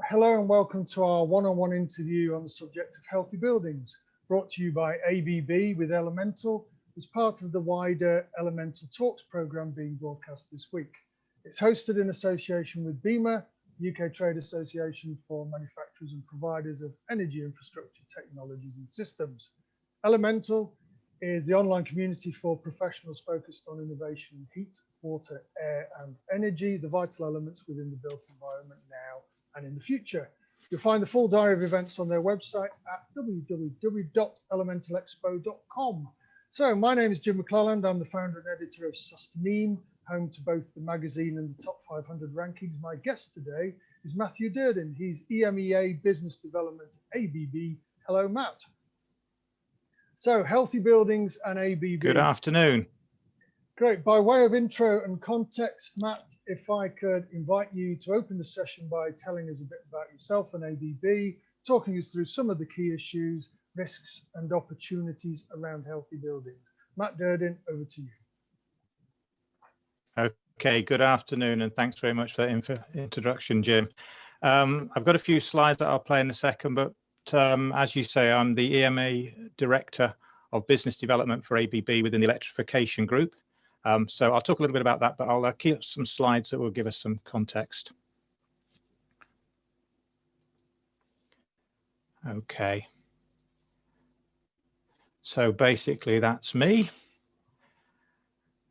Hello and welcome to our one-on-one interview on the subject of healthy buildings, brought to you by ABB with Elemental as part of the wider Elemental Talks programme being broadcast this week. It's hosted in association with BEMA, UK Trade Association for Manufacturers and Providers of Energy Infrastructure Technologies and Systems. Elemental is the online community for professionals focused on innovation in heat, water, air and energy, the vital elements within the built environment now and in the future. You'll find the full diary of events on their website at www.elementalexpo.com. So my name is Jim McClelland. I'm the founder and editor of Sustamine, home to both the magazine and the top 500 rankings. My guest today is Matthew Durdin. He's EMEA Business Development at ABB. Hello, Matt. So healthy buildings and ABB. Good afternoon. Great. By way of intro and context, Matt, if I could invite you to open the session by telling us a bit about yourself and ABB, talking us through some of the key issues, risks and opportunities around healthy buildings. Matt Durdin, over to you. Okay, good afternoon and thanks very much for that introduction, Jim. I've got a few slides that I'll play in a second, but as you say, I'm the EMA Director of Business Development for ABB within the Electrification Group. So I'll talk a little bit about that, but I'll keep some slides that will give us some context. Okay. So basically that's me.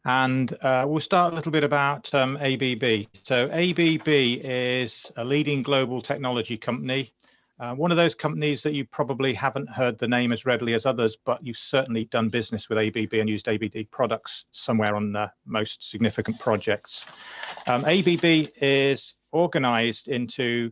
And we'll start a little bit about ABB. So ABB is a leading global technology company. One of those companies that you probably haven't heard the name as readily as others, but you've certainly done business with ABB and used ABB products somewhere on most significant projects. ABB is organized into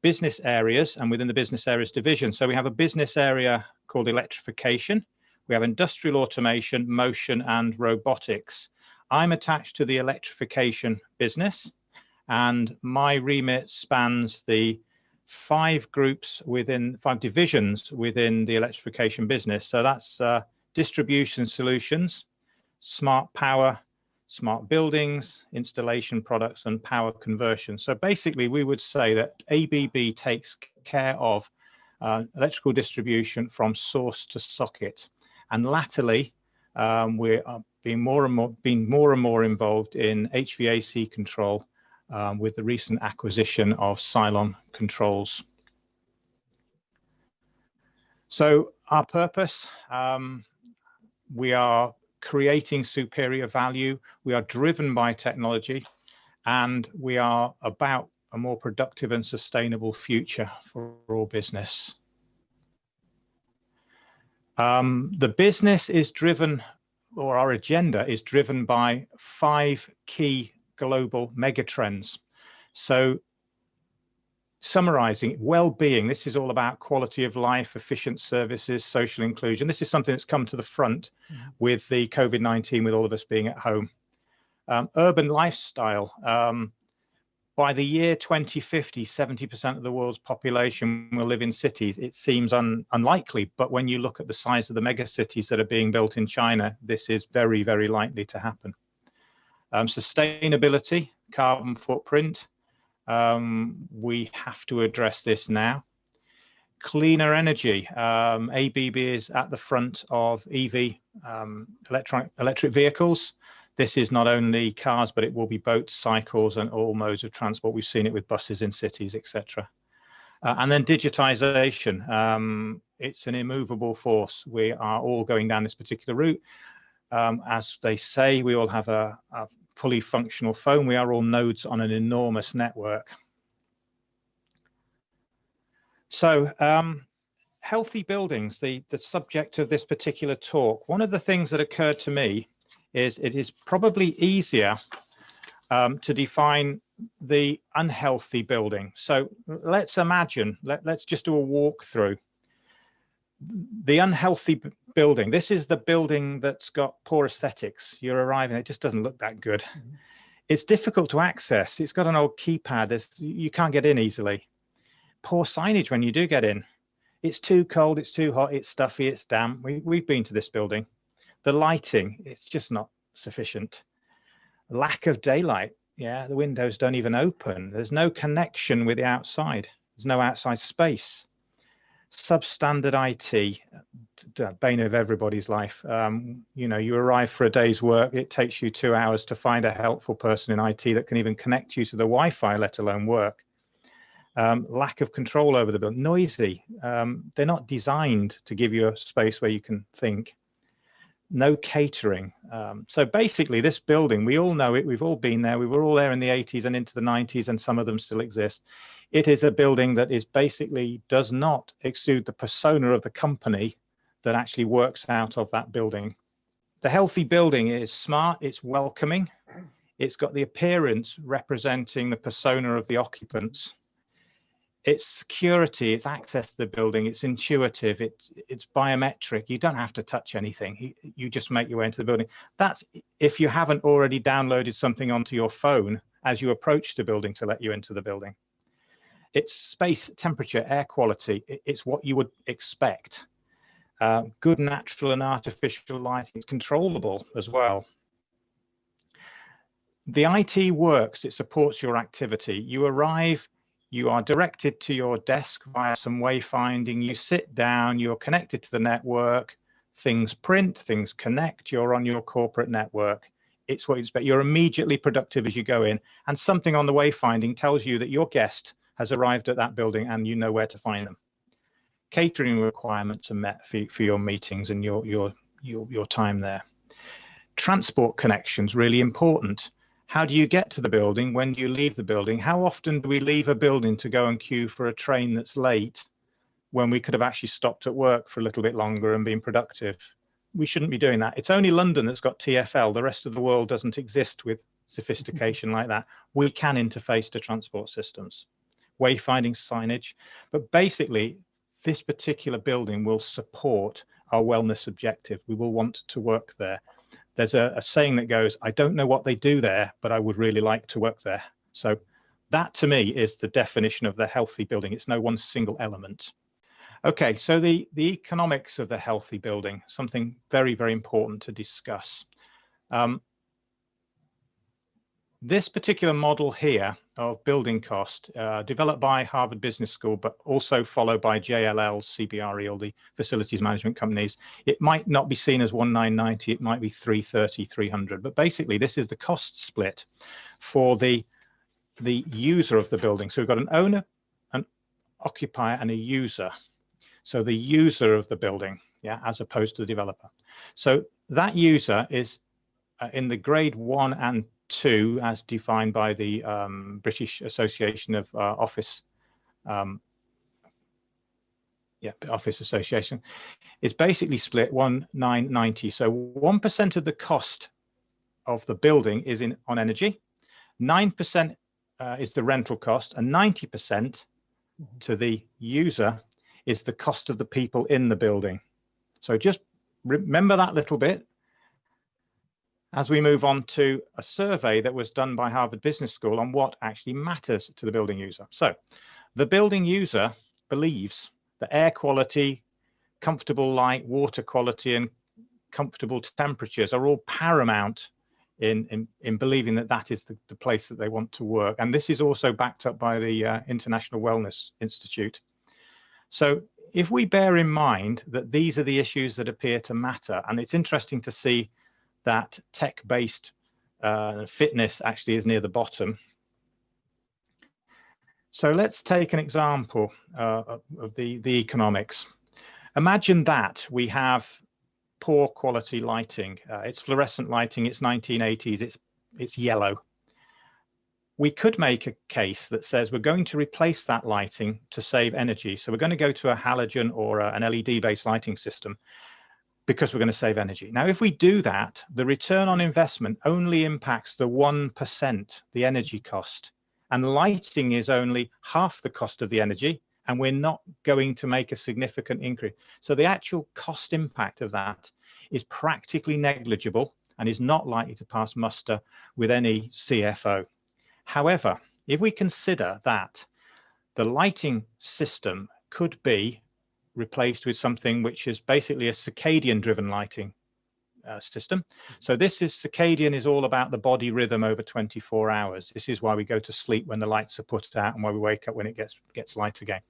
business areas and within the business areas division. So we have a business area called electrification. We have industrial automation, motion and robotics. I'm attached to the electrification business and my remit spans the five divisions within the electrification business. So that's distribution solutions, smart power, smart buildings, installation products, and power conversion. So basically, we would say that ABB takes care of electrical distribution from source to socket. And latterly, we are being more and more involved in HVAC control with the recent acquisition of Cylon Controls. So our purpose, we are creating superior value, we are driven by technology, and we are about a more productive and sustainable future for all business. The business is driven, or our agenda is driven by five key global megatrends. So summarizing, well-being, this is all about quality of life, efficient services, social inclusion. This is something that's come to the front with the COVID-19, with all of us being at home. Urban lifestyle, by the year 2050, 70% of the world's population will live in cities. It seems unlikely, but when you look at the size of the mega cities that are being built in China, this is very, very likely to happen. Sustainability, carbon footprint, we have to address this now. Cleaner energy, ABB is at the front of EV, electric vehicles. This is not only cars, but it will be boats, cycles, and all modes of transport. We've seen it with buses in cities, etc. And then digitization, it's an immovable force. We are all going down this particular route. As they say, we all have a fully functional phone. We are all nodes on an enormous network. So healthy buildings, the subject of this particular talk. One of the things that occurred to me is it is probably easier to define the unhealthy building. So let's imagine, let's just do a walkthrough. The unhealthy building, this is the building that's got poor aesthetics. You're arriving, it just doesn't look that good. It's difficult to access. It's got an old keypad. You can't get in easily. Poor signage when you do get in. It's too cold, it's too hot, it's stuffy, it's damp. We've been to this building. The lighting, it's just not sufficient. Lack of daylight. Yeah, the windows don't even open. There's no connection with the outside. There's no outside space. Substandard IT, bane of everybody's life. You know, you arrive for a day's work, it takes you 2 hours to find a helpful person in IT that can even connect you to the Wi-Fi, let alone work. Lack of control over the building, noisy. They're not designed to give you a space where you can think. No catering. So basically this building, we all know it, we've all been there, we were all there in the 80s and into the 90s, and some of them still exist. It is a building that is basically does not exude the persona of the company that actually works out of that building. The healthy building is smart, it's welcoming, it's got the appearance representing the persona of the occupants. It's security, it's access to the building, it's intuitive, it's biometric. You don't have to touch anything. You just make your way into the building. That's if you haven't already downloaded something onto your phone as you approach the building to let you into the building. It's space, temperature, air quality. It's what you would expect. Good natural and artificial lighting. It's controllable as well. The IT works, it supports your activity. You arrive, you are directed to your desk via some wayfinding, you sit down, you're connected to the network, things print, things connect, you're on your corporate network. It's what you expect. You're immediately productive as you go in, and something on the wayfinding tells you that your guest has arrived at that building and you know where to find them. Catering requirements are met for your meetings and your time there. Transport connections, really important. How do you get to the building? When do you leave the building? How often do we leave a building to go and queue for a train that's late when we could have actually stopped at work for a little bit longer and been productive? We shouldn't be doing that. It's only London that's got TfL. The rest of the world doesn't exist with sophistication like that. We can interface to transport systems, wayfinding, signage, but basically this particular building will support our wellness objective. We will want to work there. There's a saying that goes, I don't know what they do there, but I would really like to work there. So that to me is the definition of the healthy building. It's no one single element. Okay, so the economics of the healthy building, something very, very important to discuss. This particular model here of building cost, developed by Harvard Business School, but also followed by JLL, CBRE, all the facilities management companies, it might not be seen as 1990, it might be 330, 300. But basically, this is the cost split for the user of the building. So we've got an owner, an occupier, and a user. So the user of the building, yeah, as opposed to the developer. So that user is in the grade 1 and 2, as defined by the British Association of Office Association, is basically split 1990. So 1% of the cost of the building is on energy, 9% is the rental cost, and 90% to the user is the cost of the people in the building. So just remember that little bit as we move on to a survey that was done by Harvard Business School on what actually matters to the building user. So the building user believes that air quality, comfortable light, water quality, and comfortable temperatures are all paramount in believing that that is the place that they want to work. And this is also backed up by the International Wellness Institute. So if we bear in mind that these are the issues that appear to matter, and it's interesting to see that tech-based fitness actually is near the bottom. So let's take an example of the economics. Imagine that we have poor quality lighting. It's fluorescent lighting, it's 1980s, it's yellow. We could make a case that says we're going to replace that lighting to save energy. So we're going to go to a halogen or an LED-based lighting system, because we're going to save energy. Now, if we do that, the return on investment only impacts the 1%, the energy cost, and lighting is only half the cost of the energy, and we're not going to make a significant increase. So the actual cost impact of that is practically negligible and is not likely to pass muster with any CFO. However, if we consider that the lighting system could be replaced with something which is basically a circadian driven lighting. system. So this is circadian, is all about the body rhythm over 24 hours. This is why we go to sleep when the lights are put out and why we wake up when it gets light again.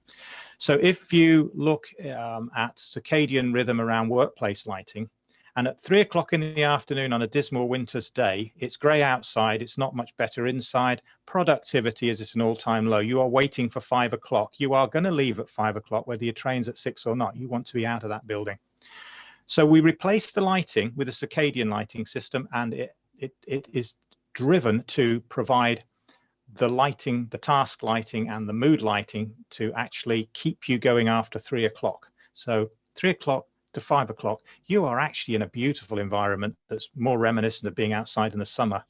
So if you look at circadian rhythm around workplace lighting, and at 3 o'clock in the afternoon on a dismal winter's day, it's grey outside, it's not much better inside. Productivity is at an all-time low. You are waiting for 5 o'clock. You are going to leave at 5 o'clock, whether your train's at 6 or not. You want to be out of that building. So we replaced the lighting with a circadian lighting system, and it is driven to provide the lighting, the task lighting and the mood lighting to actually keep you going after 3 o'clock. So 3 o'clock to 5 o'clock, you are actually in a beautiful environment that's more reminiscent of being outside in the summer.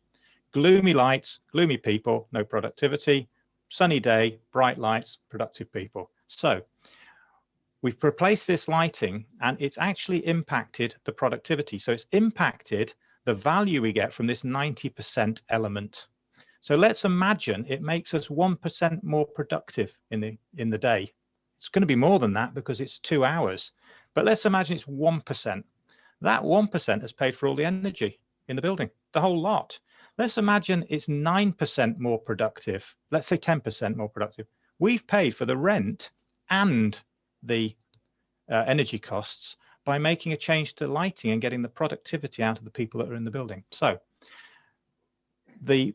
Gloomy lights, gloomy people, no productivity. Sunny day, bright lights, productive people. So we've replaced this lighting, and it's actually impacted the productivity. So it's impacted the value we get from this 90% element. So let's imagine it makes us 1% more productive in the day. It's going to be more than that because it's 2 hours. But let's imagine it's 1%. That 1% has paid for all the energy in the building, the whole lot. Let's imagine it's 9% more productive. Let's say 10% more productive. We've paid for the rent and the energy costs by making a change to lighting and getting the productivity out of the people that are in the building. So the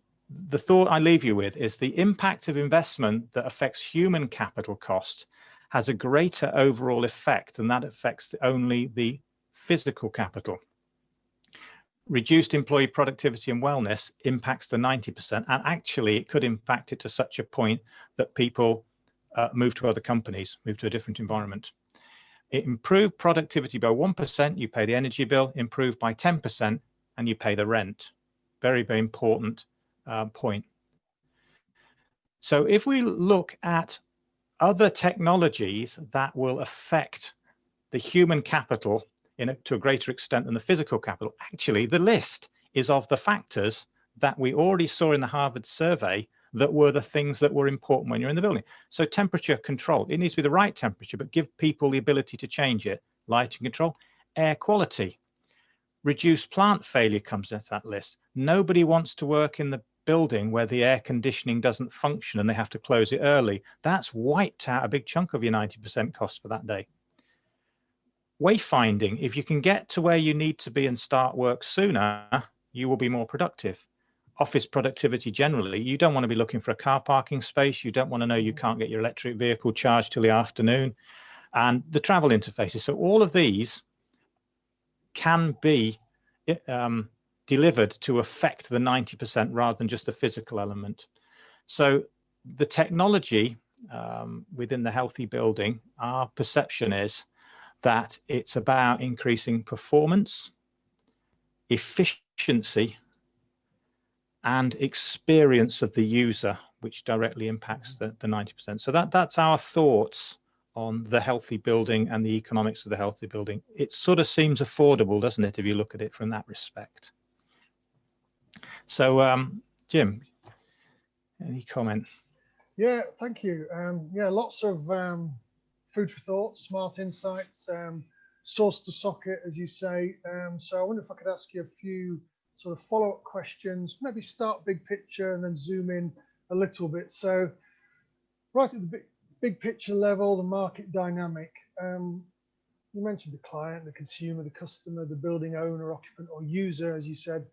thought I leave you with is the impact of investment that affects human capital cost has a greater overall effect, and that affects only the physical capital. Reduced employee productivity and wellness impacts the 90%, and actually it could impact it to such a point that people move to other companies, move to a different environment. It improved productivity by 1%, you pay the energy bill, improved by 10%, and you pay the rent. Very, very important point. So if we look at other technologies that will affect the human capital to a greater extent than the physical capital, actually the list is of the factors that we already saw in the Harvard survey that were the things that were important when you're in the building. So temperature control, it needs to be the right temperature, but give people the ability to change it. Lighting control, air quality, reduced plant failure comes into that list. Nobody wants to work in the building where the air conditioning doesn't function and they have to close it early. That's wiped out a big chunk of your 90% cost for that day. Wayfinding, if you can get to where you need to be and start work sooner, you will be more productive. Office productivity generally, you don't want to be looking for a car parking space. You don't want to know you can't get your electric vehicle charged till the afternoon. And the travel interfaces. So all of these can be delivered to affect the 90% rather than just the physical element. So the technology within the healthy building, our perception is that it's about increasing performance, efficiency, and experience of the user, which directly impacts the 90%. So that's our thoughts on the healthy building and the economics of the healthy building. It sort of seems affordable, doesn't it, if you look at it from that respect? So, Jim, any comment? Yeah, thank you. Yeah, lots of food for thought, smart insights, source to socket, as you say. So I wonder if I could ask you a few sort of follow-up questions, maybe start big picture and then zoom in a little bit. So right at the big picture level, the market dynamic. You mentioned the client, the consumer, the customer, the building owner, occupant or user, as you said.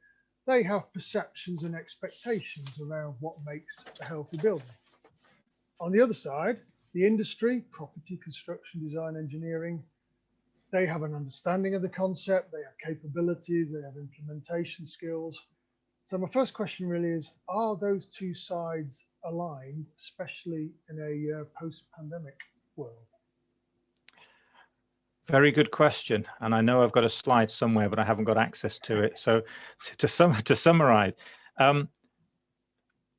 They have perceptions and expectations around what makes a healthy building. On the other side, the industry, property, construction, design, engineering, they have an understanding of the concept, they have capabilities, they have implementation skills. So my first question really is, are those two sides aligned, especially in a post-pandemic world? Very good question. And I know I've got a slide somewhere, but I haven't got access to it. So to summarize,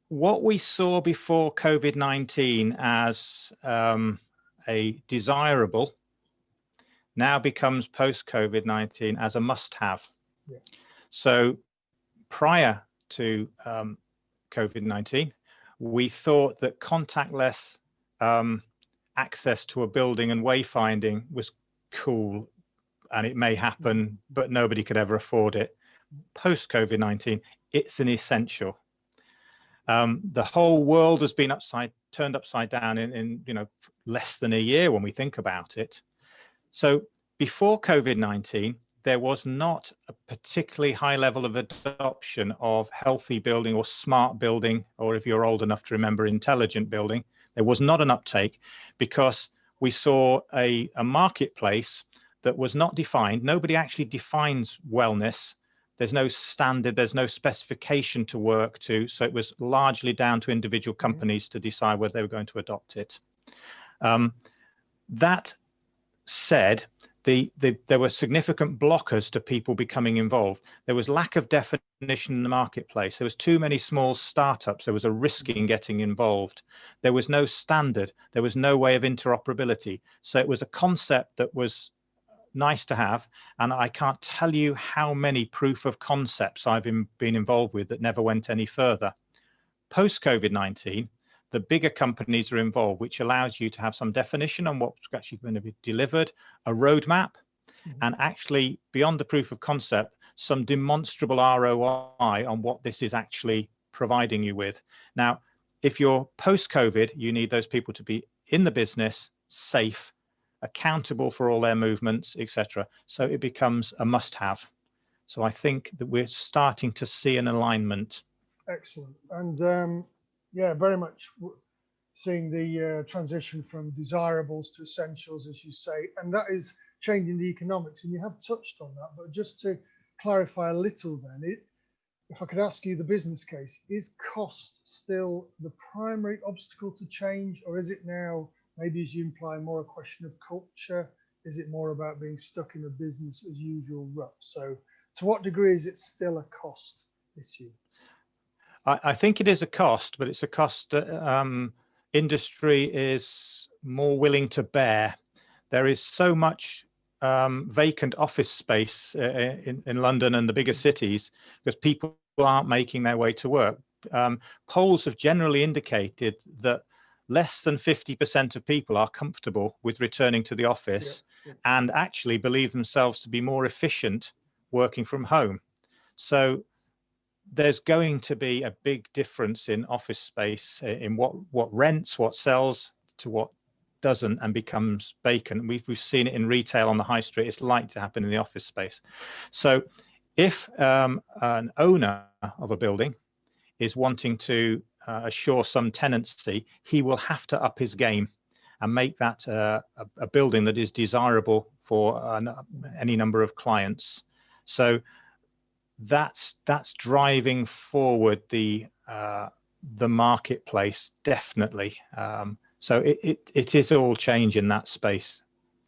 what we saw before COVID-19 as a desirable now becomes post-COVID-19 as a must-have. Yeah. So prior to COVID-19, we thought that contactless access to a building and wayfinding was cool and it may happen, but nobody could ever afford it. Post COVID-19, it's an essential. The whole world has been turned upside down in less than a year when we think about it. So before COVID-19, there was not a particularly high level of adoption of healthy building or smart building, or if you're old enough to remember, intelligent building. There was not an uptake because we saw a marketplace that was not defined. Nobody actually defines wellness. There's no standard, there's no specification to work to. So it was largely down to individual companies to decide whether they were going to adopt it. That said, there were significant blockers to people becoming involved. There was lack of definition in the marketplace. There was too many small startups. There was a risk in getting involved. There was no standard. There was no way of interoperability. So it was a concept that was nice to have. And I can't tell you how many proof of concepts I've been involved with that never went any further. Post COVID-19, the bigger companies are involved, which allows you to have some definition on what's actually going to be delivered, a roadmap, and actually beyond the proof of concept, some demonstrable ROI on what this is actually providing you with. Now, if you're post-COVID, you need those people to be in the business, safe, accountable for all their movements, etc. So it becomes a must-have. So I think that we're starting to see an alignment. Excellent. And yeah, very much seeing the transition from desirables to essentials, as you say, and that is changing the economics. And you have touched on that, but just to clarify a little then, if I could ask you the business case, is cost still the primary obstacle to change, or is it now, maybe as you imply, more a question of culture? Is it more about being stuck in a business as usual rut? So to what degree is it still a cost issue? I think it is a cost, but it's a cost that industry is more willing to bear. There is so much vacant office space in London and the bigger cities because people aren't making their way to work. Polls have generally indicated that less than 50% of people are comfortable with returning to the office and actually believe themselves to be more efficient working from home. So there's going to be a big difference in office space in what rents, what sells to what doesn't and becomes vacant. We've seen it in retail on the high street. It's likely to happen in the office space. So if an owner of a building is wanting to assure some tenancy, he will have to up his game and make that a building that is desirable for any number of clients. So that's driving forward the marketplace, definitely. So it is all change in that space.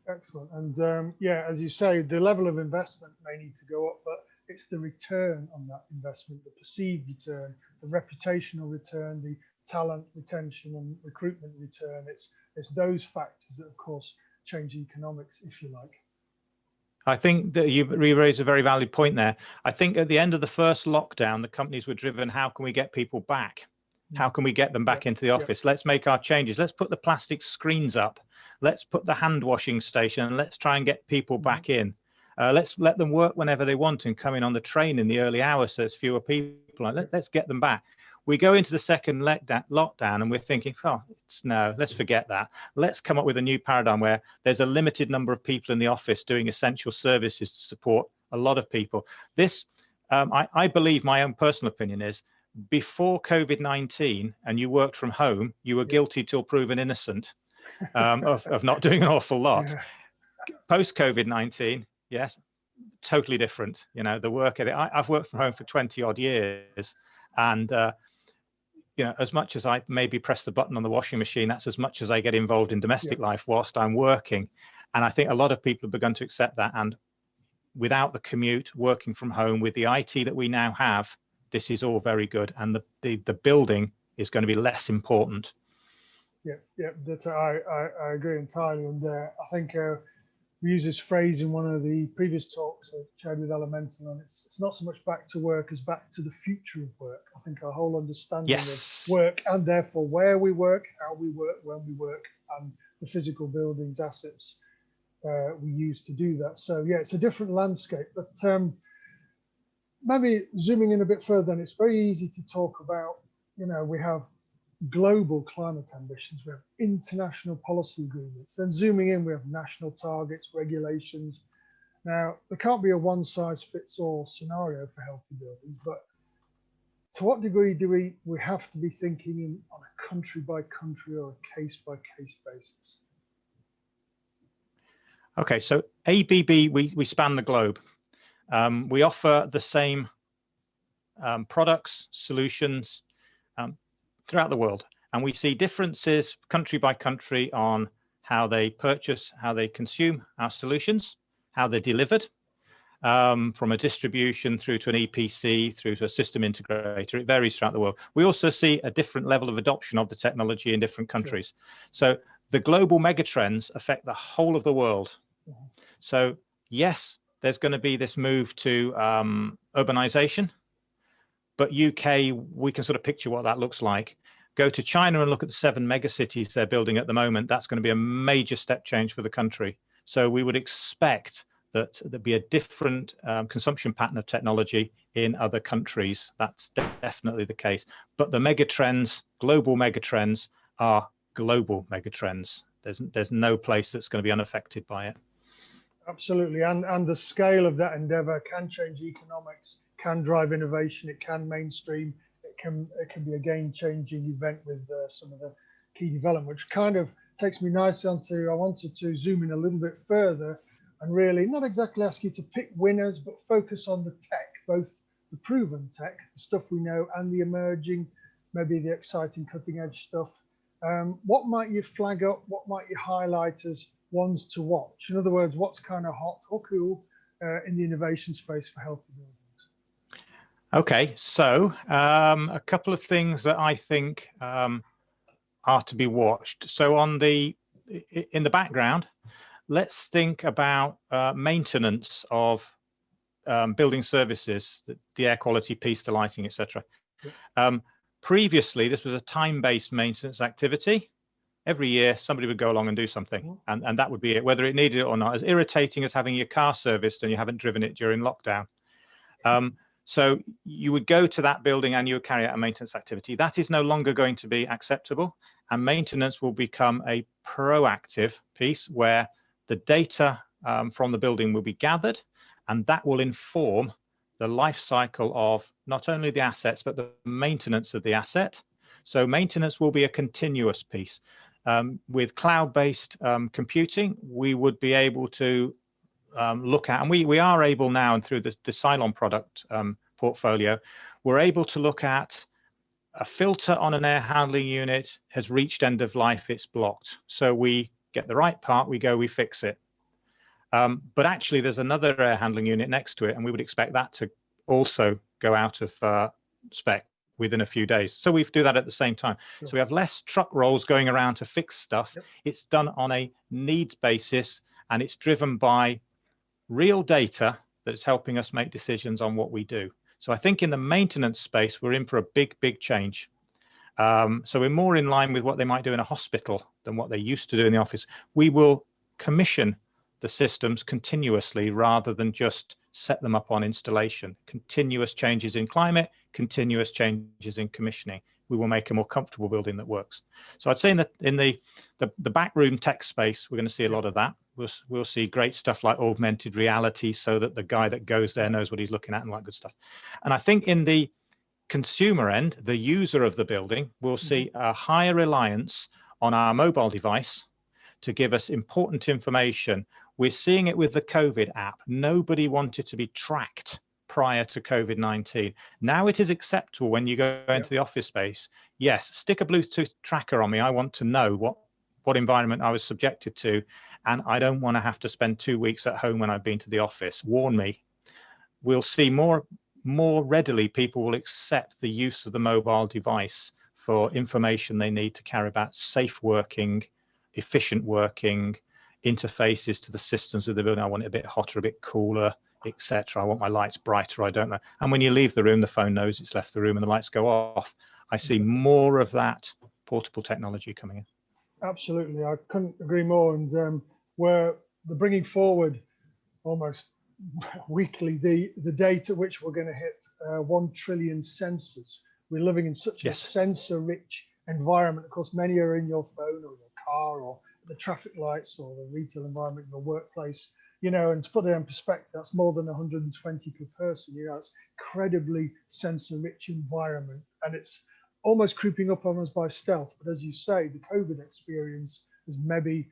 Excellent. And yeah, as you say, the level of investment may need to go up, but it's the return on that investment, the perceived return, the reputational return, the talent retention and recruitment return. It's those factors that, of course, change economics, if you like. I think that you raise a very valid point there. I think at the end of the first lockdown, the companies were driven, how can we get people back? How can we get them back into the office? Let's make our changes. Let's put the plastic screens up. Let's put the hand washing station and let's try and get people back in. Let's let them work whenever they want and come in on the train in the early hours so there's fewer people. Let's get them back. We go into the second lockdown and we're thinking, oh, no, let's forget that. Let's come up with a new paradigm where there's a limited number of people in the office doing essential services to support a lot of people. This, I believe, my own personal opinion is, before COVID-19 and you worked from home, you were guilty till proven innocent of not doing an awful lot. Post COVID-19, yes, totally different. You know, the work ethic. I've worked from home for 20 odd years, and you know, as much as I maybe press the button on the washing machine, that's as much as I get involved in domestic life whilst I'm working. And I think a lot of people have begun to accept that. And without the commute, working from home with the IT that we now have, this is all very good. And the building is going to be less important. Yeah, that I agree entirely. And I think we use this phrase in one of the previous talks I shared with Elemental, and it's not so much back to work as back to the future of work. I think our whole understanding of work, and therefore where we work, how we work, when we work, and the physical buildings, assets, we use to do that. So yeah, it's a different landscape. But maybe zooming in a bit further, then it's very easy to talk about, we have global climate ambitions, we have international policy agreements, then zooming in, we have national targets, regulations. Now, there can't be a one-size-fits-all scenario for healthy buildings, but to what degree do we have to be thinking on a country-by-country or a case-by-case basis? Okay, so ABB, we span the globe. We offer the same products, solutions throughout the world. And we see differences country by country on how they purchase, how they consume our solutions, how they're delivered, from a distribution through to an EPC, through to a system integrator. It varies throughout the world. We also see a different level of adoption of the technology in different countries. Sure. So the global megatrends affect the whole of the world. So yes, there's going to be this move to urbanization, but UK, we can sort of picture what that looks like. Go to China and look at the 7 megacities they're building at the moment. That's going to be a major step change for the country. So we would expect that there'd be a different consumption pattern of technology in other countries. That's definitely the case. But the megatrends, global megatrends, are global megatrends. There's no place that's going to be unaffected by it. Absolutely, and the scale of that endeavor can change economics, can drive innovation, it can mainstream, it can be a game-changing event with some of the key development, which kind of takes me nicely onto, I wanted to zoom in a little bit further and really not exactly ask you to pick winners, but focus on the tech, both the proven tech, the stuff we know, and the emerging, maybe the exciting cutting edge stuff. What might you flag up? What might you highlight as ones to watch? In other words, what's kind of hot or cool in the innovation space for healthy buildings? Okay, so a couple of things that I think are to be watched. So in the background, let's think about maintenance of building services, the air quality piece, the lighting, etc. Previously, this was a time-based maintenance activity. Every year, somebody would go along and do something, and that would be it, whether it needed it or not. As irritating as having your car serviced and you haven't driven it during lockdown. So you would go to that building and you would carry out a maintenance activity. That is no longer going to be acceptable, and maintenance will become a proactive piece where the data from the building will be gathered, and that will inform the life cycle of not only the assets, but the maintenance of the asset. So maintenance will be a continuous piece. With cloud-based computing, we would be able to look at, and we are able now, and through the Cylon product portfolio, we're able to look at a filter on an air handling unit has reached end of life, it's blocked. So we get the right part, we fix it. But actually there's another air handling unit next to it, and we would expect that to also go out of spec within a few days. So we do that at the same time. Sure. So we have less truck rolls going around to fix stuff. Yep. It's done on a needs basis, and it's driven by real data that is helping us make decisions on what we do. So I think in the maintenance space, we're in for a big change. So we're more in line with what they might do in a hospital than what they used to do in the office. We will commission the systems continuously rather than just set them up on installation. Continuous changes in climate, continuous changes in commissioning. We will make a more comfortable building that works. So I'd say in the backroom tech space, we're going to see a lot of that. We'll see great stuff like augmented reality, so that the guy that goes there knows what he's looking at and all that good stuff. And I think in the consumer end, the user of the building will see a higher reliance on our mobile device to give us important information. We're seeing it with the COVID app. Nobody wanted to be tracked prior to COVID-19. Now it is acceptable when you go into the office space. Yes, stick a Bluetooth tracker on me. I want to know what environment I was subjected to, and I don't want to have to spend 2 weeks at home when I've been to the office. Warn me. We'll see more readily people will accept the use of the mobile device for information they need to carry about safe working, efficient working, interfaces to the systems of the building. I want it a bit hotter, a bit cooler, etc. I want my lights brighter, I don't know. And when you leave the room, the phone knows it's left the room and the lights go off. I see more of that portable technology coming in. Absolutely, I couldn't agree more. And where they're bringing forward almost weekly the date at which we're going to hit 1 trillion sensors. We're living in such a Yes. sensor-rich environment. Of course, many are in your phone or your car or the traffic lights or the retail environment, the workplace. You know, and to put it in perspective, that's more than 120 per person. You know, it's incredibly sensor-rich environment, and it's almost creeping up on us by stealth. But as you say, the COVID experience has maybe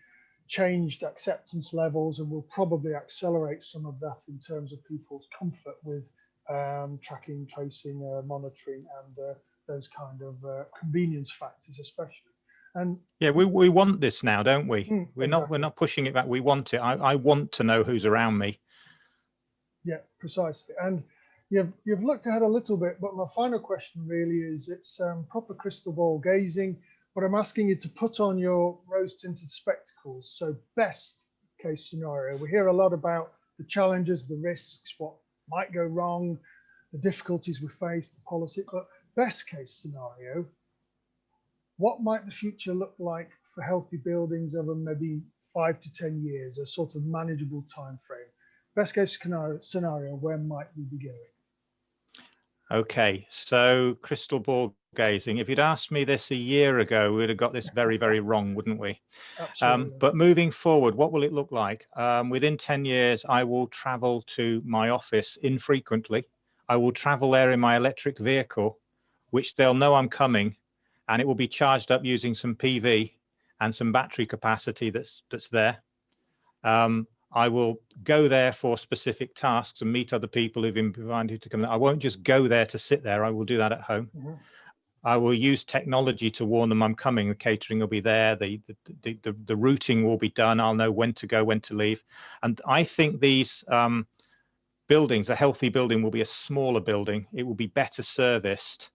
changed acceptance levels and will probably accelerate some of that in terms of people's comfort with tracking, tracing, monitoring, and those kind of convenience factors, especially. And yeah, we want this now, don't we? We're exactly. not pushing it back. We want it. I want to know who's around me. Yeah, precisely. And you've looked ahead a little bit, but my final question really is, it's proper crystal ball gazing, but I'm asking you to put on your rose-tinted spectacles. So best case scenario, we hear a lot about the challenges, the risks, what might go wrong, the difficulties we face, the politics, but best case scenario, what might the future look like for healthy buildings over maybe 5 to 10 years, a sort of manageable time frame? Best case scenario, where might we be going? Okay, so crystal ball gazing. If you'd asked me this a year ago, we'd have got this very, very wrong, wouldn't we? Absolutely. But moving forward, what will it look like? Within 10 years, I will travel to my office infrequently. I will travel there in my electric vehicle, which they'll know I'm coming, and it will be charged up using some PV and some battery capacity that's there. I will go there for specific tasks and meet other people who've been invited to come. I won't just go there to sit there. I will do that at home. Mm-hmm. I will use technology to warn them I'm coming. The catering will be there. The routing will be done. I'll know when to go, when to leave. And I think these buildings, a healthy building will be a smaller building. It will be better serviced.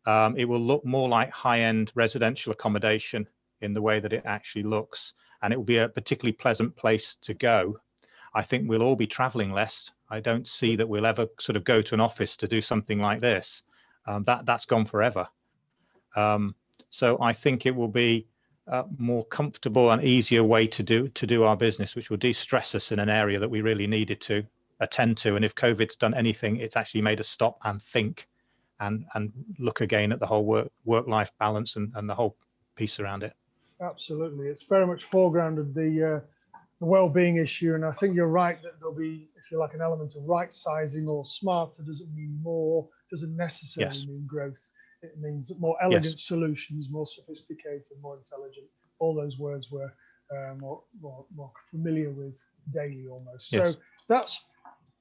It will look more like high-end residential accommodation in the way that it actually looks. And it will be a particularly pleasant place to go. I think we'll all be traveling less. I don't see that we'll ever sort of go to an office to do something like this. That's gone forever. So I think it will be a more comfortable and easier way to do our business, which will de-stress us in an area that we really needed to attend to. And if COVID's done anything, it's actually made us stop and think and look again at the whole work-life balance and the whole piece around it. Absolutely. It's very much foregrounded the well-being issue. And I think you're right that there'll be, if you like, an element of right sizing. Or smarter doesn't mean more, doesn't necessarily mean growth. It means more elegant solutions, more sophisticated, more intelligent. All those words we're more familiar with daily almost. So that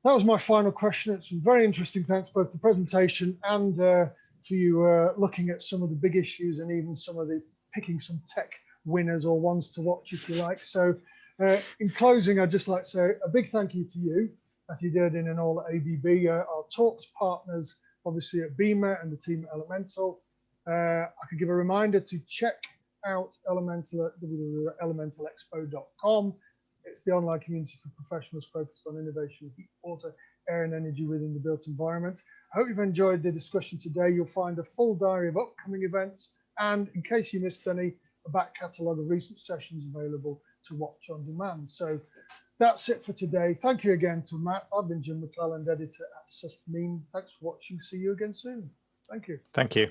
was my final question. It's been very interesting. Thanks both the presentation and for you looking at some of the big issues and even some of the picking some tech winners or ones to watch if you like. So in closing, I'd just like to say a big thank you to you, Matthew Durdin and all at ABB, our talks partners, obviously at BEMA and the team at Elemental. I could give a reminder to check out Elemental at www.elementalexpo.com. It's the online community for professionals focused on innovation of heat, water, air and energy within the built environment. I hope you've enjoyed the discussion today. You'll find a full diary of upcoming events and, in case you missed any, a back catalogue of recent sessions available to watch on demand. So that's it for today. Thank you again to Matt. I've been Jim McClelland, editor at Sustain. Thanks for watching. See you again soon. Thank you. Thank you.